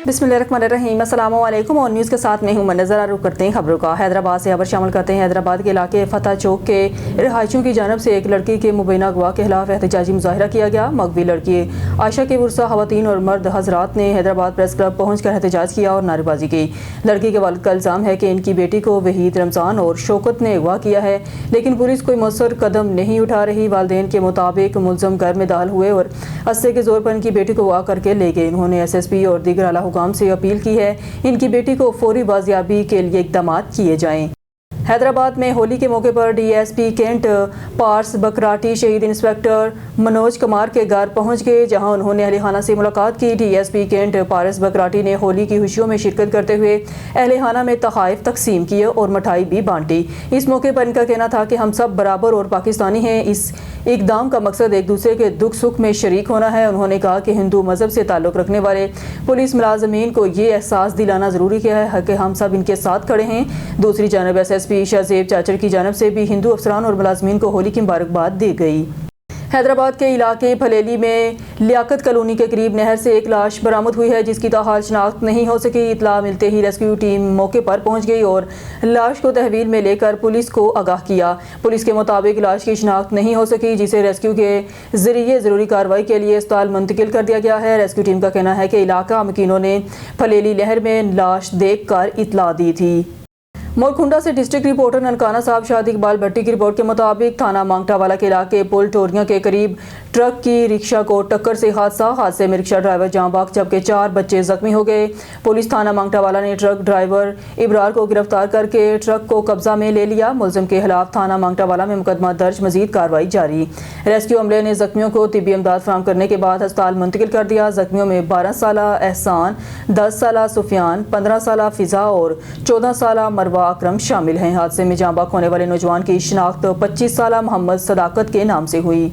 बिस्मिल्लाहिर्रहमानिर्रहीम। अस्सलाम वालेकुम और न्यूज़ के साथ मैं हूं मंजर। रुख करते हैं खबरों का। हैदराबाद से खबर शामिल करते हैं। हैदराबाद के इलाके फतेह चौक के रहायशियों की जानब से एक लड़की के मुबैना अगवा के खिलाफ एहतजाजी मुजाहिरा किया गया। मगवी लड़की आयशा के वर्सा खवातीन और मर्द हजरात ने हैदराबाद प्रेस क्लब पहुँच कर एहतजाज किया और नारेबाजी की। लड़की के वालिद का इल्ज़ाम है कि इनकी बेटी को वहीद, रमज़ान और शौकत ने अगवा किया है, लेकिन पुलिस कोई मौसर कदम नहीं उठा रही। वालिदैन के मुताबिक मुलज़म घर में दाखिल हुए और अस्से के जोर पर इनकी बेटी को अगवा करके ले गए। उन्होंने SSP और दीगर आला हुकाम से अपील की है इनकी बेटी को फौरी बाजियाबी के लिए इक़दाम किए जाएं। हैदराबाद में होली के मौके पर DSP कैंट पार्स बकराटी शहीद इंस्पेक्टर मनोज कुमार के घर पहुंच गए, जहां उन्होंने अहले खाना से मुलाकात की। DSP कैंट पार्स बकराटी ने होली की खुशियों में शिरकत करते हुए अहले खाना में तोहफ़े तकसीम किए और मिठाई भी बांटी। इस मौके पर इनका कहना था कि हम सब बराबर और पाकिस्तानी हैं। इस इक़दाम का मकसद एक दूसरे के दुख सुख में शरीक होना है। उन्होंने कहा कि हिंदू मज़हब से ताल्लुक़ रखने वाले पुलिस मुलाजमीन को ये एहसास दिलाना ज़रूरी है कि हम सब इनके साथ खड़े हैं। दूसरी जानब SSP शाहजेब चाचर की जानब से भी हिंदू अफसरान और मुलाजमीन को होली की मुबारकबाद दी गई। हैदराबाद के इलाके फलेली में लियाकत कॉलोनी के करीब नहर से एक लाश बरामद हुई है, जिसकी ताहाल शनाख्त नहीं हो सकी। इतला मिलते ही रेस्क्यू टीम मौके पर पहुंच गई और लाश को तहवील में लेकर पुलिस को आगाह किया। पुलिस के मुताबिक लाश की शनाख्त नहीं हो सकी, जिसे रेस्क्यू के जरिए ज़रूरी कार्रवाई के लिए अस्पताल मुंतकिल कर दिया गया है। रेस्क्यू टीम का कहना है कि इलाका मकीनों ने फलेली नहर में लाश देख कर इतला दी थी। मोरकुंडा से डिस्ट्रिक्ट रिपोर्टर ननकाना साहब शादी इकबाल भट्टी की रिपोर्ट के मुताबिक थाना मांगटावाला के इलाके पुल टोरियां के करीब ट्रक की रिक्शा को टक्कर से हादसे में रिक्शा ड्राइवर जाँ बाग जबकि 4 बच्चे जख्मी हो गए। पुलिस थाना मांगटावाला ने ट्रक ड्राइवर इब्रार को गिरफ्तार करके ट्रक को कब्जा में ले लिया। मुलजिम के खिलाफ थाना मांगटावाला में मुकदमा दर्ज, मजीद कार्रवाई जारी। रेस्क्यू अमले ने जख्मियों को तिब्बी इमदाद फराहम करने के बाद अस्पताल मुंतकिल कर दिया। जख्मियों में 12 साला एहसान, 10 साला सुफियान, 15 साला फिजा और 14 साला मरवा अकरम शामिल हैं। हादसे में जाँ बाग होने वाले नौजवान की शिनाख्त 25 साला मोहम्मद सदाकत के नाम से हुई।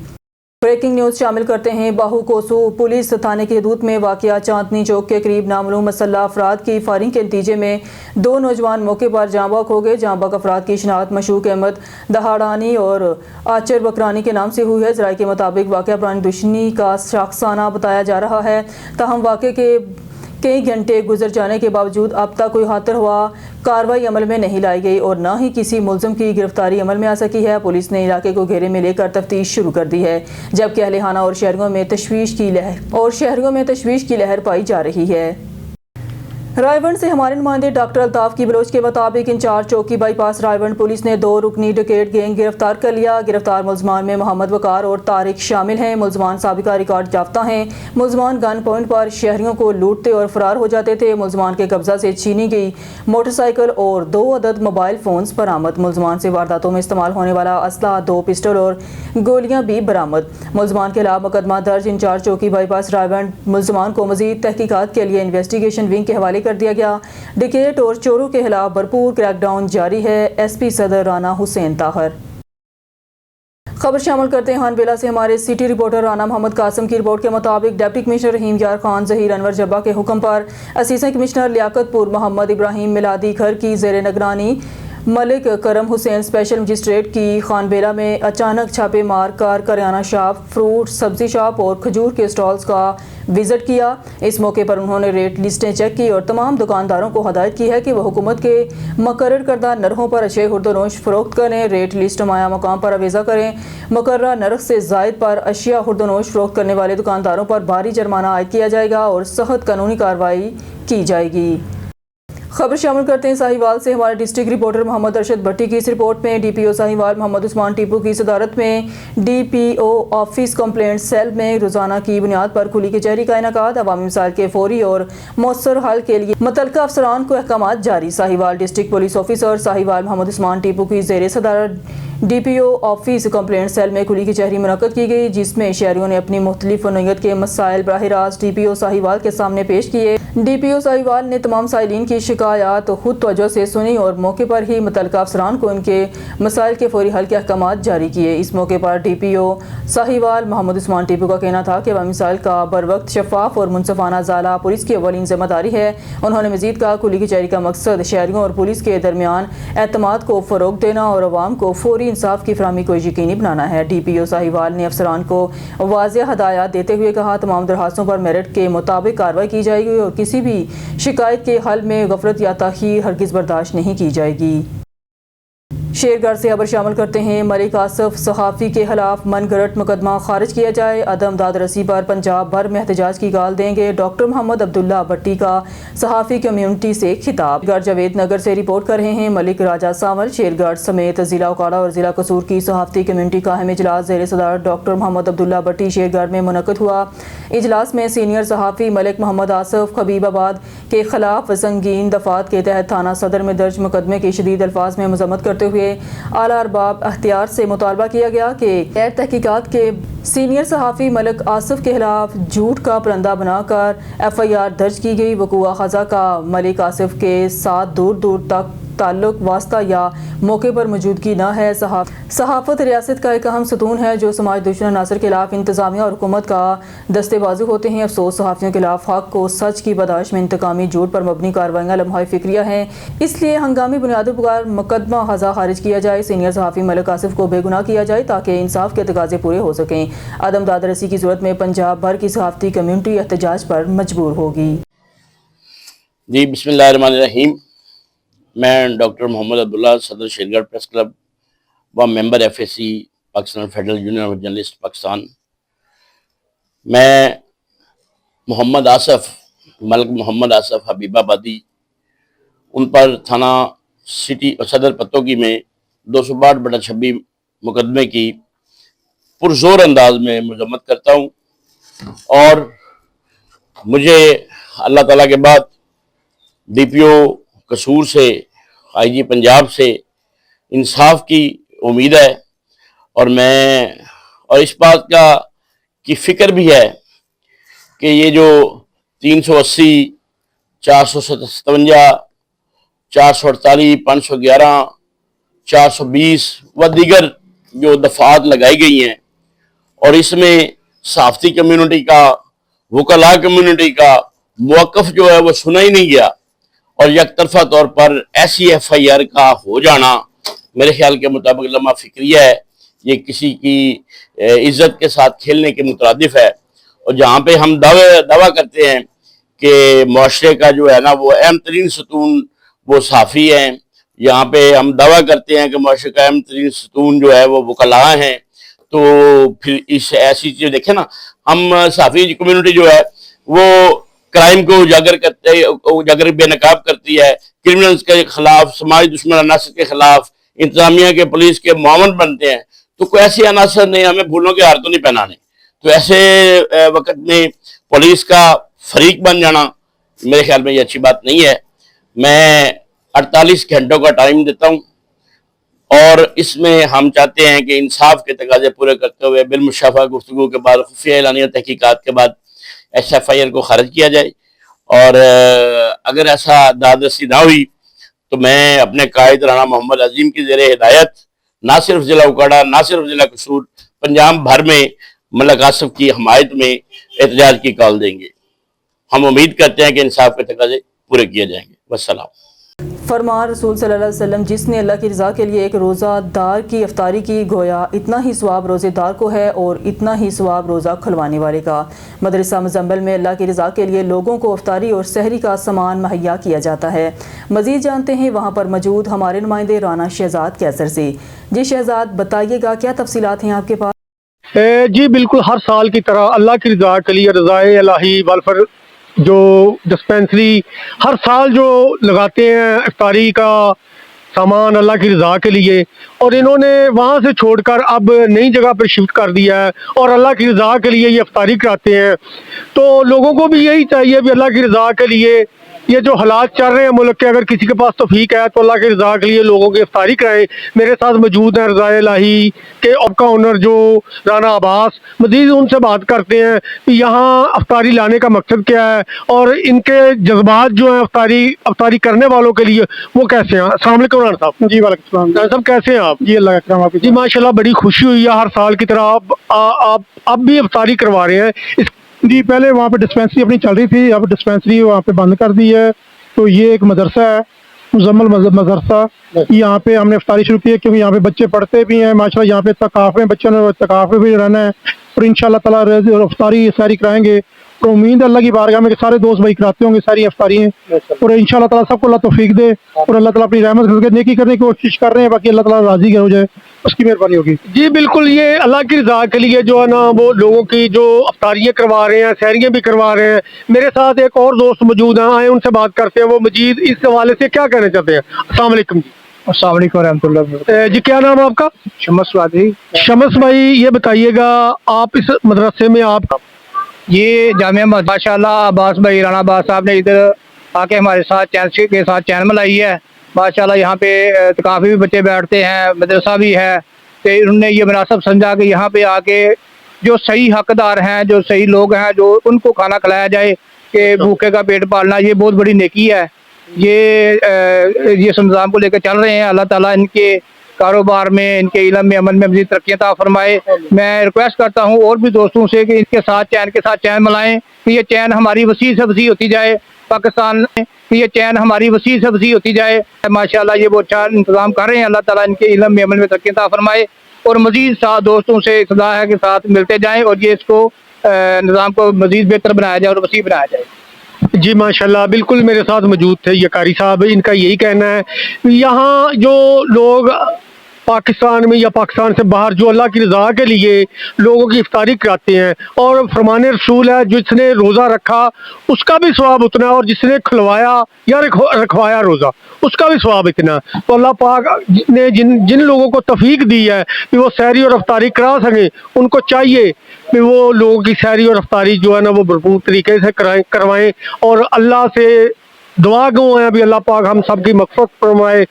ब्रेकिंग न्यूज़ शामिल करते हैं। बाहू कोसू पुलिस थाने की हदूद में वाक़या चांदनी चौक के करीब नामालूम मसल्ला अफराद की फायरिंग के नतीजे में 2 नौजवान मौके पर जाँ बाग हो गए। जाँ बाग अफराद की शिनाख्त मशूक अहमद दहाड़ानी और आचर बकरानी के नाम से हुई है। ज़राए के मुताबिक वाक़या पुरानी दुश्मनी का शाखसाना बताया जा रहा है। ताहम वाक़े के कई घंटे गुजर जाने के बावजूद अब तक कोई हाथर हुआ कार्रवाई अमल में नहीं लाई गई और न ही किसी मुलजिम की गिरफ्तारी अमल में आ सकी है। पुलिस ने इलाके को घेरे में लेकर तफ्तीश शुरू कर दी है, जबकि अहले खाना और शहरियों में तशवीश की लहर पाई जा रही है। रायवंड से हमारे नुमाइंदे डॉक्टर अल्ताफ की बलोच के मुताबिक इंचार्ज चौकी बाईपास रायवंड पुलिस ने 2 रुकनी डकैत गैंग गिरफ्तार कर लिया। गिरफ्तार मुलजमान में मोहम्मद वकार और तारिक शामिल हैं। मुलजमान साबिका रिकॉर्ड याफ्ता हैं। मुलजमान गन पॉइंट पर शहरियों को लूटते और फरार हो जाते थे। मुलजमान के कब्जा से छीनी गई मोटरसाइकिल और 2 अदद मोबाइल फोन्स बरामद। मुलजमान से वारदातों में इस्तेमाल होने वाला असला, 2 पिस्टल और गोलियां भी बरामद। मुलजमान के खिलाफ मुकदमा दर्ज। इंचार्ज चौकी बाईपास रायवंड मुलजमान को मजीद तहकीकात के लिए इन्वेस्टिगेशन विंग के हवाले कर दिया गया। डकैत और चोरों के खिलाफ भरपूर क्रैकडाउन जारी है। SP सदर राना हुसैन ताहर। खबर शामिल करते हैं हानबेला से हमारे सिटी रिपोर्टर राना मोहम्मद कासिम की रिपोर्ट के मुताबिक डिप्टी कमिश्नर रहीम यार खान जहीर अनवर जब्बा के हुक्म पर असिस्टेंट कमिश्नर लियाकतपुर मोहम्मद इब्राहिम मिलादी घर की ज़ेर निगरानी मलिक करम हुसैन स्पेशल मजिस्ट्रेट की खानबेला में अचानक छापे मार कर करियाना शॉप, फ्रूट, सब्जी शॉप और खजूर के स्टॉल्स का विजिट किया। इस मौके पर उन्होंने रेट लिस्टें चेक की और तमाम दुकानदारों को हदायत की है कि वह हुकूमत के मुकर्रर करदा नरहों पर अशे खुर्दनोश फरोख्त करें। रेट लिस्ट माया मकाम पर अवेज़ा करें। मुकर्ररा नरख से ज़ायद पर अशिया खुर्दनोश फरोख्त करने वाले दुकानदारों पर भारी जुर्माना आयद किया जाएगा और सख्त कानूनी कार्रवाई की जाएगी। खबर शामिल करते हैं साहिवाल से हमारे डिस्ट्रिक्ट रिपोर्टर मोहम्मद अरशद भट्टी की इस रिपोर्ट में DPO साहिवाल मोहम्मद उस्मान टीपू की सदारत में DPO ऑफिस कंप्लेंट सेल में रोजाना की बुनियाद पर खुली कचहरी का इनेकाद। अवामी मसाइल के फौरी और मौसर हल के लिए मुतल्लिका अफसरान को अहकामात जारी। Sahiwal district police officer Sahiwal Mohammad Usman Tipu की ज़ेर सदारत DPO ऑफिस कंप्लेंट सेल में खुली कचहरी मुनक्कद की गई, जिसमें शहरियों ने अपनी मुख्तलिफ नौयत के मसाइल बराह रास्त DPO साहिवाल के सामने पेश किए। DPO साहिवाल ने तमाम साइलिन की शिकायत खुद तवज्जो से सुनी और मौके पर ही मुतल्लिका अफसरान को इनके मसाइल के फौरी हल के अहकामात जारी किए। इस मौके पर DPO साहिवाल मोहम्मद उस्मान टीपू का कहना था कि अवामी मसाइल का बर वक्त शफाफ और मुनसफाना ज़ाला पुलिस की अवलीन जिम्मेदारी है। उन्होंने मजीद कहा खुली कचहरी का मकसद शहरियों और पुलिस के दरमियान एतमाद को फ़रोग़ देना और अवाम को फौरी فوری انصاف کی فراہمی کو یقینی بنانا ہے۔ ڈی پی او ساہیوال نے افسران کو واضح ہدایات دیتے ہوئے کہا تمام درخواستوں پر میرٹ کے مطابق کارروائی کی جائے گی اور کسی بھی شکایت کے حل میں غفلت یا تاخیر ہرگز برداشت نہیں کی جائے گی۔ شیر گڑھ سے خبر شامل کرتے ہیں۔ ملک آصف صحافی کے خلاف من گھڑت مقدمہ خارج کیا جائے، عدم دادرسی پر پنجاب بھر میں احتجاج کی کال دیں گے۔ ڈاکٹر محمد عبداللہ بٹی کا صحافی کمیونٹی سے خطاب۔ گڑھ جاوید نگر سے رپورٹ کر رہے ہیں ملک راجہ سانول۔ شیر گڑھ سمیت ضلع اکاڑا اور ضلع قصور کی صحافتی کمیونٹی کا اہم اجلاس زیر صدارت ڈاکٹر محمد عبداللہ بٹی شیر گڑھ میں منعقد ہوا۔ اجلاس میں سینئر صحافی ملک محمد آصف خبیب آباد کے خلاف سنگین دفعات کے تحت تھانہ صدر میں درج مقدمے کی شدید الفاظ میں مذمت کرتے ہوئے اعلیٰ ارباب اختیار سے مطالبہ کیا گیا کہ غیر تحقیقات کے سینئر صحافی ملک آصف کے خلاف جھوٹ کا پرندہ بنا کر ایف آئی آر درج کی گئی۔ وقوع خزہ کا ملک آصف کے ساتھ دور دور تک تعلق واسطہ یا موقع پر موجودگی نہ ہے۔ صحافت ریاست کا ایک اہم ستون ہے جو سماج دشمن عناصر کے خلاف انتظامیہ اور حکومت کا دستے بازو ہوتے ہیں۔ افسوس صحافیوں کے خلاف حق و سچ کی پاداش میں انتقامی جھوٹ پر مبنی کارروائیاں لمحہ فکریہ ہیں، اس لیے ہنگامی بنیادوں پر مقدمہ خزہ خارج کیا جائے، سینئر صحافی ملک آصف کو بے گناہ کیا جائے تاکہ انصاف کے تقاضے پورے ہو سکیں۔ عدم دادرسی کی صورت میں پنجاب بھر کی صحافتی کمیونٹی احتجاج پر مجبور ہوگی۔ جی بسم اللہ الرحمن الرحیم۔ میں ڈاکٹر محمد عبداللہ صدر شیر گڑھ پریس کلب و member F A C Pakistan federal union of journalist Pakistan. میں محمد آصف ملک محمد آصف حبیب آبادی ان پر تھانہ سٹی صدر پتوکی میں 262/26 مقدمے کی پرزور انداز میں مذمت کرتا ہوں، اور مجھے اللہ تعالیٰ کے بعد ڈی پی او قصور سے، آئی جی پنجاب سے انصاف کی امید ہے، اور اس بات کی فکر بھی ہے کہ یہ جو 380، 457، 448، 511، 420 و دیگر جو دفعات لگائی گئی ہیں، اور اس میں صحافتی کمیونٹی کا، وکلاء کمیونٹی کا موقف جو ہے وہ سنا ہی نہیں گیا، اور یک طرفہ طور پر ایسی ایف آئی آر کا ہو جانا میرے خیال کے مطابق لمحہ فکریہ ہے۔ یہ کسی کی عزت کے ساتھ کھیلنے کے مترادف ہے، اور جہاں پہ ہم دعویٰ کرتے ہیں کہ معاشرے کا جو ہے نا وہ اہم ترین ستون وہ صحافی ہیں، یہاں پہ ہم دعویٰ کرتے ہیں کہ معاشرے کا اہم ترین ستون جو ہے وہ وکلاء ہیں، تو پھر اس ایسی چیز دیکھیں نا، ہم صحافی کمیونٹی جو ہے وہ کرائم کو اجاگر بے نقاب کرتی ہے، کرمنلز کے خلاف، سماج دشمن عناصر کے خلاف، انتظامیہ کے پولیس کے معاون بنتے ہیں، تو کوئی ایسے عناصر نہیں، ہمیں بھولوں کے ہار تو نہیں پہنانے۔ تو ایسے وقت میں پولیس کا فریق بن جانا میرے خیال میں یہ اچھی بات نہیں ہے۔ میں 48 گھنٹوں کا ٹائم دیتا ہوں، اور اس میں ہم چاہتے ہیں کہ انصاف کے تقاضے پورے کرتے ہوئے بالمشافہ گفتگو کے بعد، خفیہ اعلانیہ تحقیقات کے بعد ایس ایف آئی آر کو خارج کیا جائے، اور اگر ایسا دادرسی نہ ہوئی تو میں اپنے قائد رانا محمد عظیم کی زیر ہدایت نہ صرف ضلع اکاڑا، نہ صرف ضلع قصور، پنجاب بھر میں ملک آصف کی حمایت میں احتجاج کی کال دیں گے۔ ہم امید کرتے ہیں کہ انصاف کے تقاضے پورے کیے جائیں گے۔ والسلام۔ فرمان رسول صلی اللہ علیہ وسلم جس نے اللہ کی رضا کے لیے ایک روزہ دار کی افطاری کی، گویا اتنا ہی ثواب روزے دار کو ہے اور اتنا ہی ثواب روزہ کھلوانے والے کا۔ مدرسہ مزمل میں اللہ کی رضا کے لیے لوگوں کو افطاری اور سحری کا سامان مہیا کیا جاتا ہے۔ مزید جانتے ہیں وہاں پر موجود ہمارے نمائندے رانا شہزاد کیسر سے۔ جی شہزاد بتائیے گا کیا تفصیلات ہیں آپ کے پاس؟ جی بالکل، ہر سال کی طرح اللہ کی رضا کے لیے رضائے الہی ویلفیئر جو ڈسپینسری ہر سال جو لگاتے ہیں افطاری کا سامان اللہ کی رضا کے لیے، اور انہوں نے وہاں سے چھوڑ کر اب نئی جگہ پر شفٹ کر دیا ہے اور اللہ کی رضا کے لیے یہ افطاری کراتے ہیں۔ تو لوگوں کو بھی یہی چاہیے بھی اللہ کی رضا کے لیے یہ جو حالات چل رہے ہیں ملک کے، اگر کسی کے پاس توفیق ہے تو اللہ کی رضا کے لیے لوگوں کی افطاری کرائیں۔ میرے ساتھ موجود ہیں رضائے الہی کے اب کا اونر جو رانا عباس، مزید ان سے بات کرتے ہیں کہ یہاں افطاری لانے کا مقصد کیا ہے اور ان کے جذبات جو ہیں افطاری کرنے والوں کے لیے وہ کیسے ہیں۔ السلام علیکم رانا صاحب۔ جی وعلیکم السلام۔ رانا صاحب کیسے ہیں آپ؟ جی اللہ کا کرم۔ آپ جی ماشاء اللہ، بڑی خوشی ہوئی ہے، ہر سال کی طرح آپ اب بھی افطاری کروا رہے ہیں۔ جی پہلے وہاں پہ ڈسپینسری اپنی چل رہی تھی، اب ڈسپینسری وہاں پہ بند کر دی ہے، تو یہ ایک مدرسہ ہے، मुजम्मल मदरसा, यहाँ पे हमने इफ्तारी शुरू की है क्योंकि यहाँ पे बच्चे पढ़ते भी हैं माशाल्लाह। यहाँ पे तकाफ में बच्चों ने तकाफ में भी रहना है और इंशाल्लाह ताला इफ्तारी सारी कराएंगे। तो उम्मीद है अल्लाह की बारगाह में कि सारे दोस्त भाई कराते होंगे सारी इफ्तारियाँ, और इंशाल्लाह ताला सबको अल्लाह तौफीक दे और अल्लाह ताला अपनी रहमत करके नेकी करने की कोशिश कर रहे हैं, बाकी अल्लाह ताला राजी हो जाए, उसकी मेहरबानी होगी। जी बिल्कुल, ये अल्लाह की रज़ा के लिए जो है ना वो लोगों की जो इफ्तारियाँ करवा रहे हैं, सहरियाँ भी करवा रहे हैं। मेरे साथ एक और दोस्त मौजूद हैं, आए उनसे बात करते हैं। वो मजीद इस हवाले से क्या कहना चाहते हैं। अस्सलाम वालेकुम जी। अस्सलाम वालेकुम रहमतुल्लाह। जी क्या नाम है आपका? शमस वादी। शमस भाई, ये बताइएगा आप इस मदरसे में आप ये जामिया माशाल्लाह अब्बास भाई राणा अब्बास साहब ने इधर आके हमारे साथ के साथ चैन मिलाई है माशाल्लाह। यहाँ पे काफ़ी भी बच्चे बैठते हैं, मदरसा भी है। तो उन्होंने ये मुनासिब समझा कि यहाँ पे आके जो सही हकदार हैं, जो सही लोग हैं, जो उनको खाना खिलाया जाए कि भूखे का पेट पालना ये बहुत बड़ी नेकी है। ये निज़ाम को लेकर चल रहे हैं। अल्लाह ताला इनके कारोबार में, इनके इल्म में, अमल में मज़ीद तरक्कियां अता फरमाए। मैं रिक्वेस्ट करता हूँ और भी दोस्तों से कि इनके साथ चैन मिलाएं कि ये चैन हमारी वसी से वसी होती जाए पाकिस्तान में, कि ये चैन हमारी वसी से वसी होती जाए। माशाल्लाह ये वो अच्छा इंतज़ाम कर रहे हैं। अल्लाह ताला इनके इल्म में, अमल में तरक्कियां अता फरमाए और मज़ीद साथ दोस्तों से सदा है कि साथ मिलते जाएँ और ये इसको निज़ाम को मज़ीद बेहतर बनाया जाए और वसी बनाया जाए। जी माशाल्लाह, बिल्कुल मेरे साथ मौजूद थे ये कारी साहब। इनका यही कहना है, यहाँ जो लोग पाकिस्तान में या पाकिस्तान से बाहर जो अल्लाह की रज़ा के लिए लोगों की इफ्तारी कराते हैं, और फरमाने रसूल है जिसने रोज़ा रखा उसका भी सवाब उतना, और जिसने खुलवाया या रखवाया रोज़ा उसका भी सवाब इतना। तो अल्लाह पाक ने जिन लोगों को तौफीक दी है कि वो सहरी और इफ्तारी करा सकें, उनको चाहिए कि वो लोगों की सहरी और इफ्तारी जो है ना वो भरपूर तरीके से करवाएं। और अल्लाह से दुआ गो हैं अभी अल्लाह पाक हम सब की मग़फ़िरत फरमाए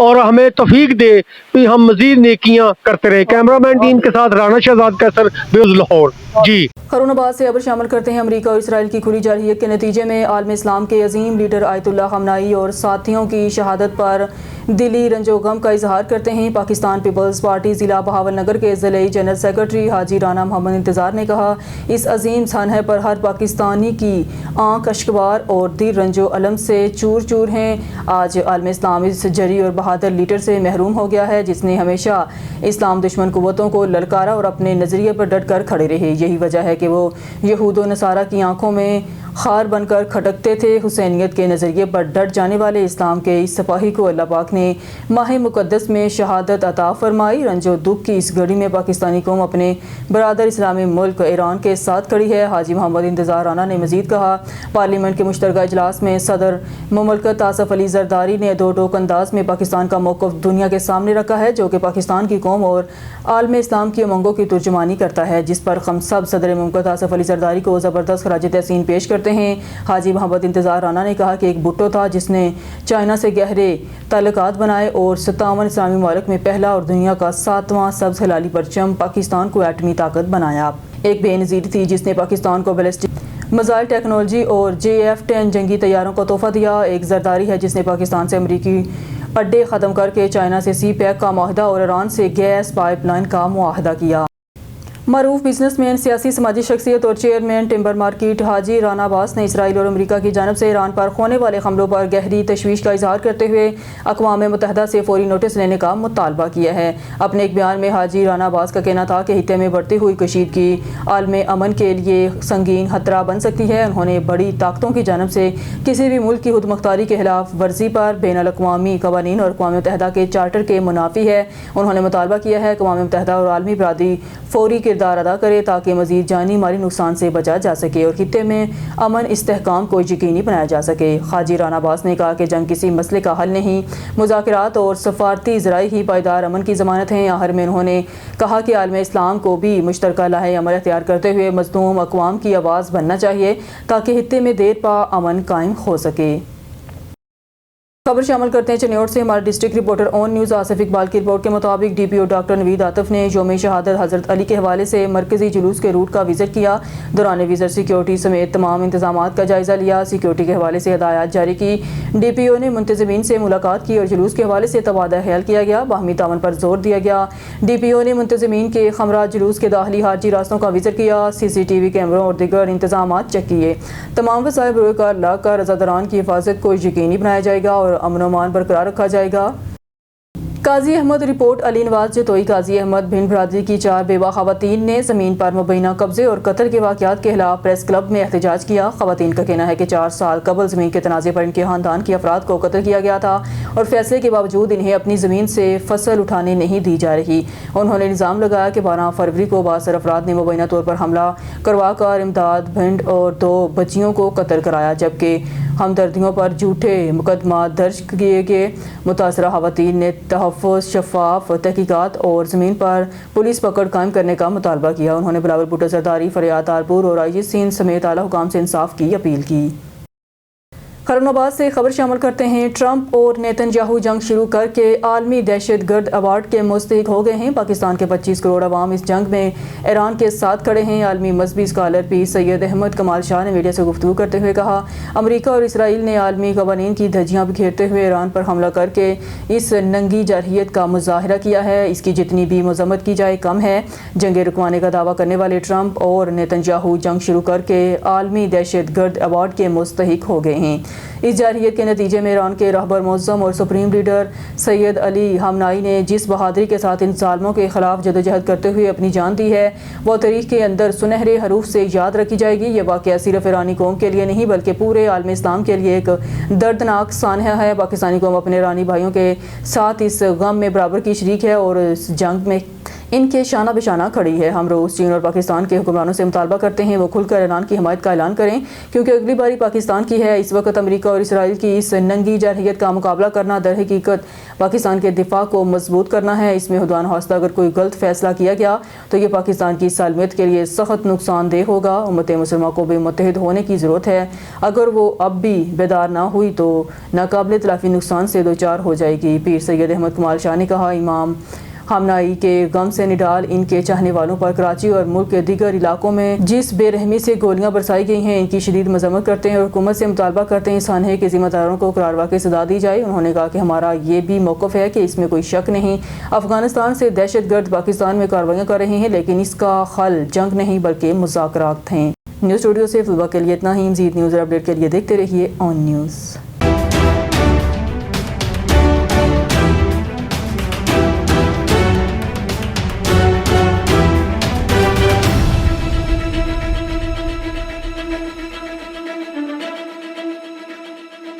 और हमें तौफीक दे कि हम मज़ीद नेकियां करते रहे। कैमरामैन टीम के साथ राना शहजाद कैसर, बेउज़ लाहौर। जी खैरुनाबाद से खबर शामिल करते हैं। अमेरिका और इसराइल की खुली जरहियत के नतीजे में आलम इस्लाम के अजीम लीडर आयतुल्लाह खमनाई और साथियों की शहादत पर दिली रंजो गम का इजहार करते हैं। पाकिस्तान पीपल्स पार्टी ज़िला बहावल नगर के ज़िले जनरल सेक्रेटरी हाजी राना मोहम्मद इंतज़ार ने कहा, इस अजीम सानहे पर हर पाकिस्तानी की आँख अश्कबार और दिल रंजो अलम से चूर चूर हैं। आज आलम इस्लाम इस जरी और बहादुर लीडर से महरूम हो गया है जिसने हमेशा इस्लाम दुश्मन कुव्वतों को ललकारा और अपने नज़रिए पर डट कर खड़े रहे। यही वजह है कि वो यहूद व नसारा की आंखों में खार बनकर खटकते थे। हुसैनियत के नज़रिए पर डट जाने वाले इस्लाम के इस सिपाही को अल्लाह पाक ने माह मुक़द्दस में शहादत अता फरमाई। रंजो दुख की इस घड़ी में पाकिस्तानी कौम अपने बरादर इस्लामी मुल्क ईरान के साथ खड़ी है। हाजी मोहम्मद इंतज़ार राना ने मज़ीद कहा, पार्लियामेंट के मुश्तरका इजलास में सदर मुमलकत आसफ अली जरदारी ने दो टोक अंदाज में पाकिस्तान का मौक़िफ़ दुनिया के सामने रखा है जो कि पाकिस्तान की कौम और आलम इस्लाम की उमंगों की तर्जुमानी करता है, जिस पर हम सब सदर मुमलकत आसफ अली जरदारी को ज़बरदस्त खराज तहसीन पेश करते हैं। हाजी मोहम्मद इंतज़ार राना ने कहा कि एक भुट्टो था जिसने चाइना से गहरे ताल्लुकात बनाए और 57 इस्लामी मुमालिक में पहला और दुनिया का 7वां सब्ज़ हिलाली परचम पाकिस्तान को एटमी ताकत बनाया। एक बेनज़ीर थी जिसने पाकिस्तान को बैलिस्टिक मिसाइल टेक्नोलॉजी और JF-10 जंगी तैयारों का तोहफा दिया। एक जरदारी है जिसने पाकिस्तान से अमरीकी अड्डे ख़त्म करके चाइना से CPEC का मुआहदा और ईरान से गैस पाइपलाइन का मुआहदा किया। मरूफ बिजनेसमैन, सियासी समाजी शख्सियत और चेयरमैन टिम्बर मार्केट हाजी राना अब्बास ने इसराइल और अमेरिका की जानब से ईरान पर होने वाले हमलों पर गहरी तशवीश का इजहार करते हुए अक़वाम मुत्तहिदा से फौरी नोटिस लेने का मुतालबा किया है। अपने एक बयान में हाजी राना अब्बास का कहना था कि हित्ते में बढ़ती हुई कशीदगी आलमी अमन के लिए संगीन खतरा बन सकती है। उन्होंने बड़ी ताकतों की जानब से किसी भी मुल्क की खुदमुख्तारी के खिलाफ वर्जी पर बैनुल-अक़वामी क़वानीन और अक़वाम मुत्तहिदा के चार्टर के मुनाफी है। उन्होंने मुतालबा किया है कि अक़वाम मुत्तहिदा और आलमी बरादरी फौरी किरदार अदा करे ताकि मज़ीद जानी माली नुकसान से बचा जा सके और खित्ते में अमन इस्तेहकाम को यकीनी बनाया जा सके। हाजी राना अब्बास ने कहा कि जंग किसी मसले का हल नहीं, मुज़ाकरात और सफारती ज़राई ही पायदार अमन की ज़मानत हैं। आखिर में उन्होंने कहा कि आलम इस्लाम को भी मुश्तरका लाहे अमल अख्तियार करते हुए मज़लूम अक़वाम की आवाज़ बनना चाहिए ताकि खित्ते में देर पा अमन कायम हो सके। खबर शामिल करते हैं चनियोट से। हमारे district reporter on news Asif Iqbal की रिपोर्ट के मुताबिक DPO डॉक्टर नवीद आतिफ ने यौम शहादत हज़रत अली के हवाले से मरकज़ी जुलूस के रूट का विज़िट किया। दौरान विज़िट सिक्योरिटी समेत तमाम इंतज़ामात का जायज़ा लिया। सिक्योरिटी के हवाले से हिदायत जारी की। DPO ने मुंतज़िमीन से मुलाकात की और जुलूस के हवाले से तबादला ख्याल किया गया। बाहमी तावन पर जोर दिया गया। DPO ने मुंतज़िमीन के खमरा जुलूस के दाखिली खारजी रास्तों का विज़िट किया। CCTV कैमरों और दीगर इंतज़ामात चेक किए। तमाम वसाइल रोए कर लाकर रज़ादारान की हिफाजत को यकीनी बनाया जाएगा और امن و امان برقرار رکھا جائے گا۔ قاضی احمد رپورٹ علی نواز جتوئی قاضی احمد بھنڈ برادری کی 4 بیوہ خواتین نے زمین پر مبینہ قبضے اور قتل کے واقعات کے خلاف پریس کلب میں احتجاج کیا۔ خواتین کا کہنا ہے کہ 4 سال قبل زمین کے تنازع پر ان کے خاندان کے افراد کو قتل کیا گیا تھا اور فیصلے کے باوجود انہیں اپنی زمین سے فصل اٹھانے نہیں دی جا رہی۔ انہوں نے الزام لگایا کہ 12 فروری کو بااثر افراد نے مبینہ طور پر حملہ کروا کر امداد بھنڈ اور 2 بچیوں کو قتل کرایا، جبکہ ہمدردیوں پر جھوٹے مقدمات درج کیے گئے۔ متاثرہ خواتین نے تحفظ، شفاف تحقیقات اور زمین پر پولیس پکڑ قائم کرنے کا مطالبہ کیا۔ انہوں نے بلاول بھٹو زرداری، فریاد تالپور اور آئی جی سندھ سمیت اعلیٰ حکام سے انصاف کی اپیل کی۔ خرم آباد سے خبر شامل کرتے ہیں۔ ٹرمپ اور نیتن یاہو جنگ شروع کر کے عالمی دہشت گرد ایوارڈ کے مستحق ہو گئے ہیں۔ پاکستان کے 25 کروڑ عوام اس جنگ میں ایران کے ساتھ کھڑے ہیں۔ عالمی مذہبی اسکالر پیر سید احمد کمال شاہ نے میڈیا سے گفتگو کرتے ہوئے کہا، امریکہ اور اسرائیل نے عالمی قوانین کی دھجیاں بکھیرتے ہوئے ایران پر حملہ کر کے اس ننگی جارحیت کا مظاہرہ کیا ہے۔ اس کی جتنی بھی مذمت کی جائے کم ہے۔ جنگیں رکوانے کا دعویٰ کرنے والے ٹرمپ اور نیتن یاہو جنگ شروع کر کے عالمی دہشت گرد ایوارڈ کے مستحق ہو گئے ہیں۔ اس جارحیت کے نتیجے میں ایران کے رہبر معظم اور سپریم لیڈر سید علی خامنائی نے جس بہادری کے ساتھ ان ظالموں کے خلاف جدوجہد کرتے ہوئے اپنی جان دی ہے، وہ تاریخ کے اندر سنہرے حروف سے یاد رکھی جائے گی۔ یہ واقعہ صرف ایرانی قوم کے لیے نہیں بلکہ پورے عالم اسلام کے لیے ایک دردناک سانحہ ہے۔ پاکستانی قوم اپنے ایرانی بھائیوں کے ساتھ اس غم میں برابر کی شریک ہے اور اس جنگ میں ان کے شانہ بشانہ کھڑی ہے۔ ہم روس، چین اور پاکستان کے حکمرانوں سے مطالبہ کرتے ہیں وہ کھل کر ایران کی حمایت کا اعلان کریں، کیونکہ اگلی باری پاکستان کی ہے۔ اس وقت امریکہ اور اسرائیل کی اس ننگی جارحیت کا مقابلہ کرنا در حقیقت پاکستان کے دفاع کو مضبوط کرنا ہے۔ اس میں خدا نخواستہ اگر کوئی غلط فیصلہ کیا گیا تو یہ پاکستان کی سالمیت کے لیے سخت نقصان دہ ہوگا۔ امت مسلمہ کو بھی متحد ہونے کی ضرورت ہے۔ اگر وہ اب بھی بیدار نہ ہوئی تو ناقابل تلافی نقصان سے دوچار ہو جائے گی۔ پیر سید احمد کمال شاہ نے کہا، امام خامنائی کے غم سے نڈال ان کے چاہنے والوں پر کراچی اور ملک کے دیگر علاقوں میں جس بے رحمی سے گولیاں برسائی گئی ہیں، ان کی شدید مذمت کرتے ہیں اور حکومت سے مطالبہ کرتے ہیں اس سانحے کے ذمہ داروں کو قرار کی سزا دی جائے۔ انہوں نے کہا کہ ہمارا یہ بھی موقف ہے کہ اس میں کوئی شک نہیں، افغانستان سے دہشت گرد پاکستان میں کارروائیاں کر رہے ہیں، لیکن اس کا حل جنگ نہیں بلکہ مذاکرات ہیں۔ نیوز اسٹوڈیو سے فلبہ کے لیے اتنا ہی۔ مزید نیوز اور اپڈیٹ کے لیے دیکھتے رہیے آن نیوز۔